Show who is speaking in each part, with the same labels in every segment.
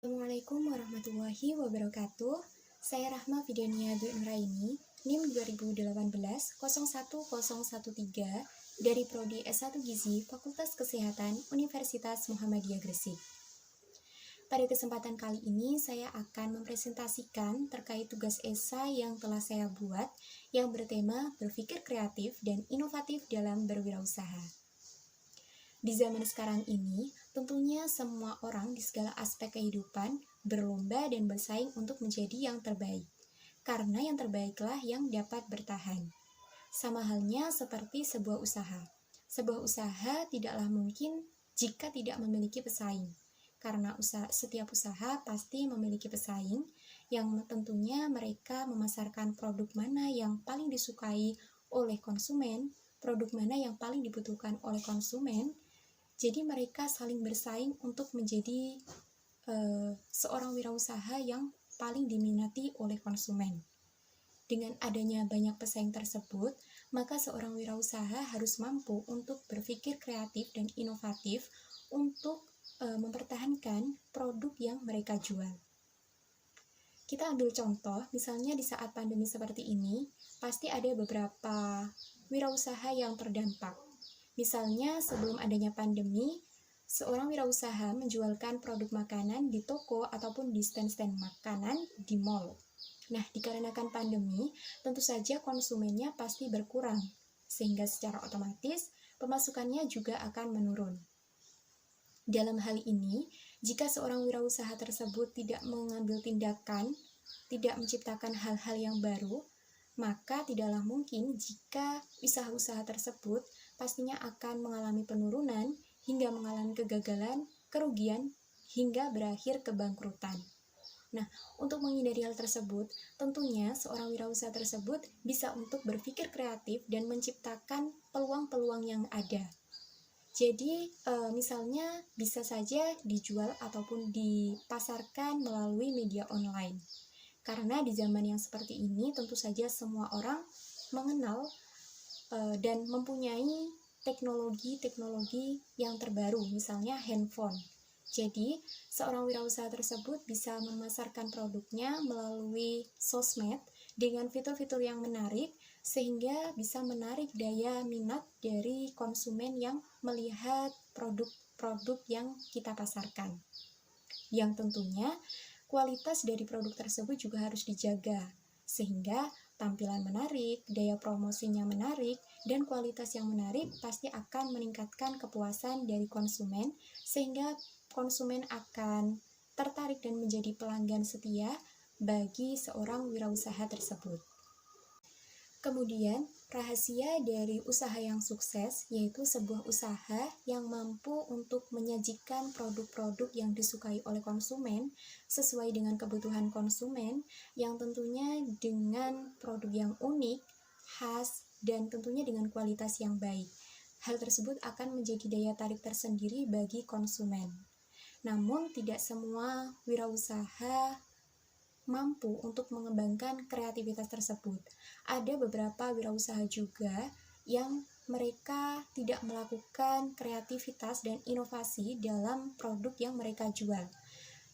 Speaker 1: Assalamualaikum warahmatullahi wabarakatuh. Saya Rahma Fidania Dwi Nuraini, NIM 2018-01013 dari Prodi S1 Gizi Fakultas Kesehatan Universitas Muhammadiyah Gresik. Pada kesempatan kali ini saya akan mempresentasikan terkait tugas esai yang telah saya buat yang bertema berpikir kreatif dan inovatif dalam berwirausaha. Di zaman sekarang ini, tentunya semua orang di segala aspek kehidupan berlomba dan bersaing untuk menjadi yang terbaik. Karena yang terbaiklah yang dapat bertahan. Sama halnya seperti sebuah usaha. Sebuah usaha tidaklah mungkin jika tidak memiliki pesaing. Karena setiap usaha pasti memiliki pesaing yang tentunya mereka memasarkan produk mana yang paling disukai oleh konsumen, produk mana yang paling dibutuhkan oleh konsumen. Jadi mereka saling bersaing untuk menjadi seorang wirausaha yang paling diminati oleh konsumen. Dengan adanya banyak pesaing tersebut, maka seorang wirausaha harus mampu untuk berpikir kreatif dan inovatif untuk mempertahankan produk yang mereka jual. Kita ambil contoh, misalnya di saat pandemi seperti ini, pasti ada beberapa wirausaha yang terdampak. Misalnya sebelum adanya pandemi, seorang wirausaha menjualkan produk makanan di toko ataupun di stand-stand makanan di mall. Nah, dikarenakan pandemi, tentu saja konsumennya pasti berkurang, sehingga secara otomatis pemasukannya juga akan menurun. Dalam hal ini, jika seorang wirausaha tersebut tidak mengambil tindakan, tidak menciptakan hal-hal yang baru, maka tidaklah mungkin jika usaha-usaha tersebut pastinya akan mengalami penurunan hingga mengalami kegagalan, kerugian, hingga berakhir kebangkrutan. Nah, untuk menghindari hal tersebut, tentunya seorang wirausaha tersebut bisa untuk berpikir kreatif dan menciptakan peluang-peluang yang ada. Jadi, misalnya bisa saja dijual ataupun dipasarkan melalui media online. Karena di zaman yang seperti ini, tentu saja semua orang mengenal dan mempunyai teknologi-teknologi yang terbaru, misalnya handphone. Jadi, seorang wirausaha tersebut bisa memasarkan produknya melalui sosmed dengan fitur-fitur yang menarik, sehingga bisa menarik daya minat dari konsumen yang melihat produk-produk yang kita pasarkan. Yang tentunya, kualitas dari produk tersebut juga harus dijaga, sehingga tampilan menarik, daya promosinya menarik, dan kualitas yang menarik pasti akan meningkatkan kepuasan dari konsumen, sehingga konsumen akan tertarik dan menjadi pelanggan setia bagi seorang wirausaha tersebut. Kemudian, rahasia dari usaha yang sukses yaitu sebuah usaha yang mampu untuk menyajikan produk-produk yang disukai oleh konsumen sesuai dengan kebutuhan konsumen, yang tentunya dengan produk yang unik, khas, dan tentunya dengan kualitas yang baik. Hal tersebut akan menjadi daya tarik tersendiri bagi konsumen. Namun, tidak semua wirausaha mampu untuk mengembangkan kreativitas tersebut. Ada beberapa wirausaha juga yang mereka tidak melakukan kreativitas dan inovasi dalam produk yang mereka jual.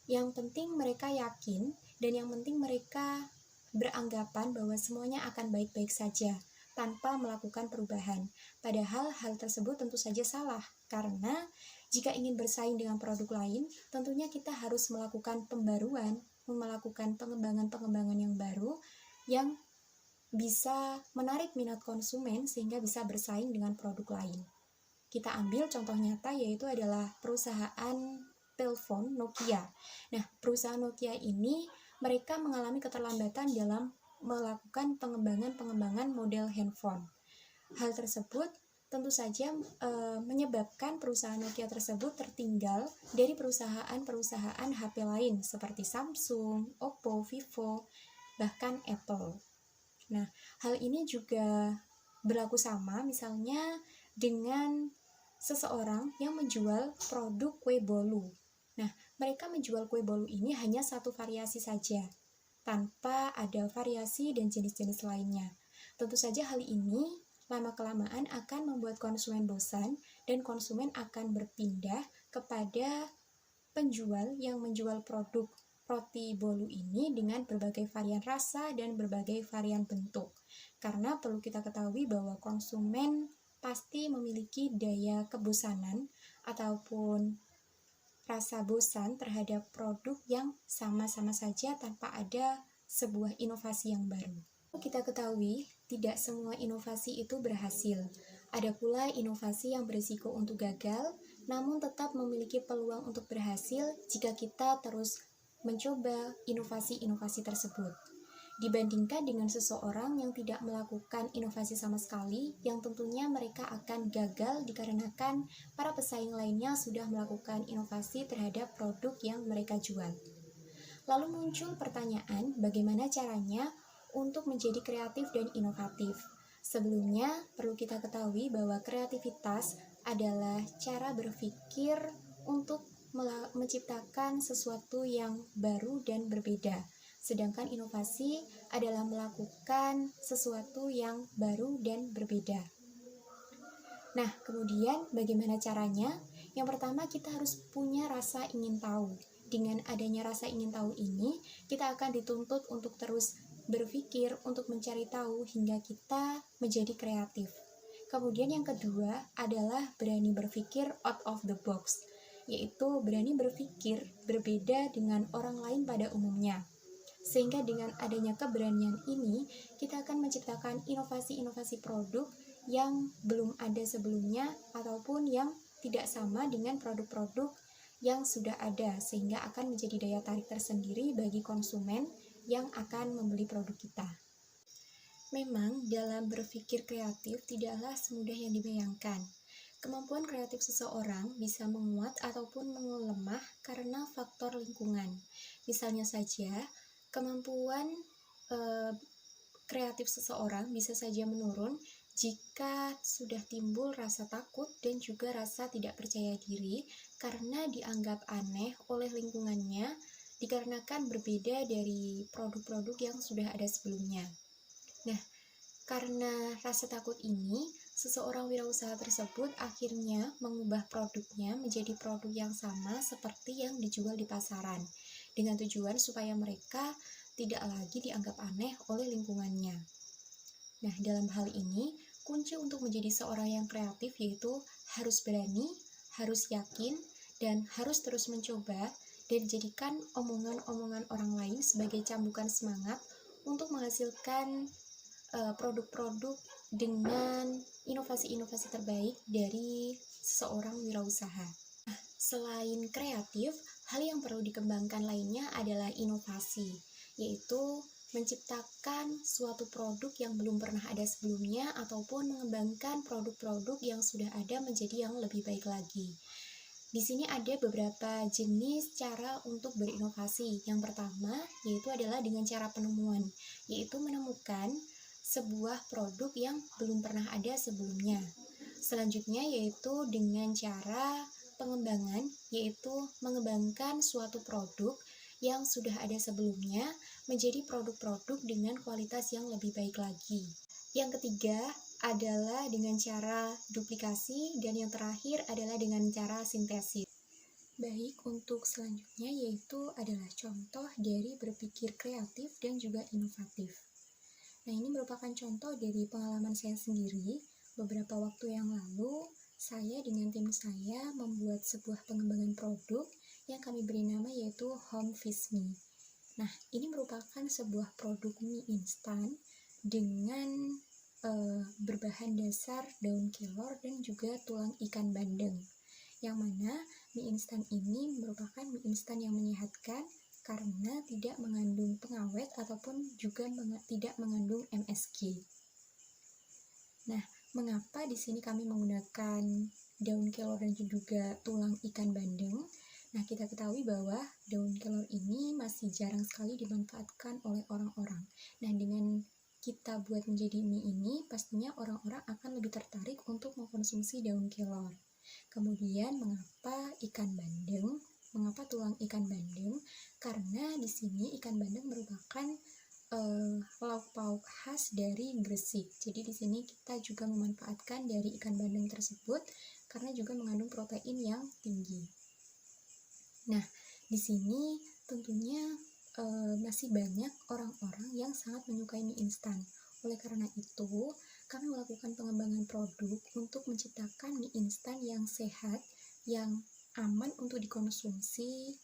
Speaker 1: Yang penting mereka yakin dan yang penting mereka beranggapan bahwa semuanya akan baik-baik saja tanpa melakukan perubahan. Padahal hal tersebut tentu saja salah, karena jika ingin bersaing dengan produk lain, tentunya kita harus melakukan pembaruan, melakukan pengembangan-pengembangan yang baru yang bisa menarik minat konsumen sehingga bisa bersaing dengan produk lain. Kita ambil contoh nyata, yaitu adalah perusahaan telepon Nokia. Nah, perusahaan Nokia ini mereka mengalami keterlambatan dalam melakukan pengembangan model handphone. Hal tersebut tentu saja menyebabkan perusahaan Nokia tersebut tertinggal dari perusahaan-perusahaan HP lain seperti Samsung, Oppo, Vivo, bahkan Apple. Nah, hal ini juga berlaku sama misalnya dengan seseorang yang menjual produk kue bolu. Nah, mereka menjual kue bolu ini hanya satu variasi saja, tanpa ada variasi dan jenis-jenis lainnya. Tentu saja hal ini lama-kelamaan akan membuat konsumen bosan dan konsumen akan berpindah kepada penjual yang menjual produk roti bolu ini dengan berbagai varian rasa dan berbagai varian bentuk. Karena perlu kita ketahui bahwa konsumen pasti memiliki daya kebosanan ataupun rasa bosan terhadap produk yang sama-sama saja tanpa ada sebuah inovasi yang baru. Kita ketahui, tidak semua inovasi itu berhasil. Ada pula inovasi yang berisiko untuk gagal, namun tetap memiliki peluang untuk berhasil jika kita terus mencoba inovasi-inovasi tersebut. Dibandingkan dengan seseorang yang tidak melakukan inovasi sama sekali, yang tentunya mereka akan gagal dikarenakan para pesaing lainnya sudah melakukan inovasi terhadap produk yang mereka jual. Lalu muncul pertanyaan, bagaimana caranya untuk menjadi kreatif dan inovatif? Sebelumnya, perlu kita ketahui bahwa kreativitas adalah cara berpikir untuk menciptakan sesuatu yang baru dan berbeda. Sedangkan inovasi adalah melakukan sesuatu yang baru dan berbeda. Nah, kemudian bagaimana caranya? Yang pertama, kita harus punya rasa ingin tahu. Dengan adanya rasa ingin tahu ini, kita akan dituntut untuk terus berpikir, untuk mencari tahu hingga kita menjadi kreatif. Kemudian yang kedua adalah berani berpikir out of the box, yaitu berani berpikir berbeda dengan orang lain pada umumnya. Sehingga dengan adanya keberanian ini, kita akan menciptakan inovasi-inovasi produk yang belum ada sebelumnya ataupun yang tidak sama dengan produk-produk yang sudah ada, sehingga akan menjadi daya tarik tersendiri bagi konsumen yang akan membeli produk kita. Memang dalam berpikir kreatif tidaklah semudah yang dibayangkan. Kemampuan kreatif seseorang bisa menguat ataupun melemah karena faktor lingkungan. Misalnya saja, kemampuan kreatif seseorang bisa saja menurun jika sudah timbul rasa takut dan juga rasa tidak percaya diri karena dianggap aneh oleh lingkungannya dikarenakan berbeda dari produk-produk yang sudah ada sebelumnya. Nah, karena rasa takut ini, seseorang wirausaha tersebut akhirnya mengubah produknya menjadi produk yang sama seperti yang dijual di pasaran, dengan tujuan supaya mereka tidak lagi dianggap aneh oleh lingkungannya. Nah, dalam hal ini, kunci untuk menjadi seorang yang kreatif yaitu harus berani, harus yakin, dan harus terus mencoba dan jadikan omongan-omongan orang lain sebagai cambukan semangat untuk menghasilkan produk-produk dengan inovasi-inovasi terbaik dari seseorang wirausaha. Nah, selain kreatif, hal yang perlu dikembangkan lainnya adalah inovasi, yaitu menciptakan suatu produk yang belum pernah ada sebelumnya ataupun mengembangkan produk-produk yang sudah ada menjadi yang lebih baik lagi. Di sini ada beberapa jenis cara untuk berinovasi. Yang pertama yaitu adalah dengan cara penemuan, yaitu menemukan sebuah produk yang belum pernah ada sebelumnya. Selanjutnya yaitu dengan cara pengembangan, yaitu mengembangkan suatu produk yang sudah ada sebelumnya menjadi produk-produk dengan kualitas yang lebih baik lagi. Yang ketiga adalah dengan cara duplikasi, dan yang terakhir adalah dengan cara sintesis. Baik, untuk selanjutnya yaitu adalah contoh dari berpikir kreatif dan juga inovatif. Nah, ini merupakan contoh dari pengalaman saya sendiri. Beberapa waktu yang lalu, saya dengan tim saya membuat sebuah pengembangan produk yang kami beri nama yaitu Home Fish Me. Nah, ini merupakan sebuah produk mie instan dengan berbahan dasar daun kelor dan juga tulang ikan bandeng. Yang mana mie instan ini merupakan mie instan yang menyehatkan karena tidak mengandung pengawet ataupun juga tidak mengandung MSG. Nah, mengapa di sini kami menggunakan daun kelor dan juga tulang ikan bandeng? Nah, kita ketahui bahwa daun kelor ini masih jarang sekali dimanfaatkan oleh orang-orang. Nah, dengan kita buat menjadi mie ini, pastinya orang-orang akan lebih tertarik untuk mengkonsumsi daun kelor. Kemudian, mengapa ikan bandeng? Mengapa tulang ikan bandeng? Karena di sini ikan bandeng merupakan lauk pauk khas dari Gresik. Jadi di sini kita juga memanfaatkan dari ikan bandeng tersebut karena juga mengandung protein yang tinggi. Nah, di sini tentunya masih banyak orang-orang yang sangat menyukai mie instan. Oleh karena itu, kami melakukan pengembangan produk untuk menciptakan mie instan yang sehat, yang aman untuk dikonsumsi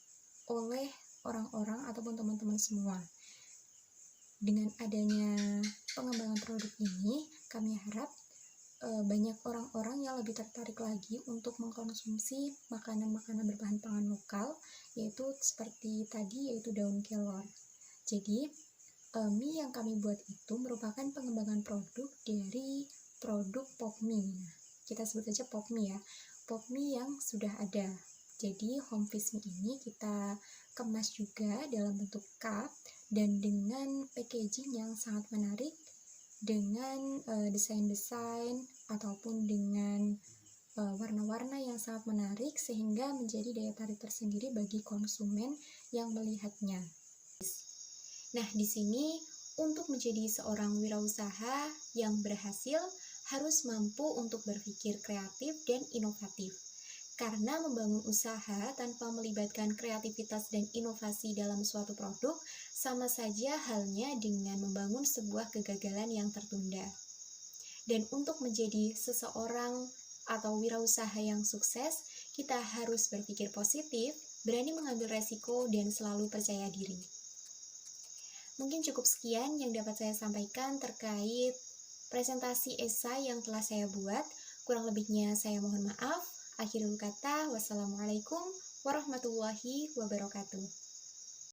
Speaker 1: oleh orang-orang ataupun teman-teman semua. Dengan adanya pengembangan produk ini, kami harap banyak orang-orang yang lebih tertarik lagi untuk mengkonsumsi makanan-makanan berbahan pangan lokal, yaitu seperti tadi, yaitu daun kelor. Jadi, mie yang kami buat itu merupakan pengembangan produk dari produk pop mie. Nah, kita sebut saja pop mie ya, pop mie yang sudah ada. Jadi, home fish mie ini kita kemas juga dalam bentuk cup dan dengan packaging yang sangat menarik, dengan desain-desain ataupun dengan warna-warna yang sangat menarik sehingga menjadi daya tarik tersendiri bagi konsumen yang melihatnya. Nah, di sini untuk menjadi seorang wirausaha yang berhasil harus mampu untuk berpikir kreatif dan inovatif. Karena membangun usaha tanpa melibatkan kreativitas dan inovasi dalam suatu produk sama saja halnya dengan membangun sebuah kegagalan yang tertunda. Dan untuk menjadi seseorang atau wirausaha yang sukses, kita harus berpikir positif, berani mengambil resiko, dan selalu percaya diri. Mungkin cukup sekian yang dapat saya sampaikan terkait presentasi esai yang telah saya buat. Kurang lebihnya saya mohon maaf. Akhirul kata, wassalamualaikum warahmatullahi wabarakatuh.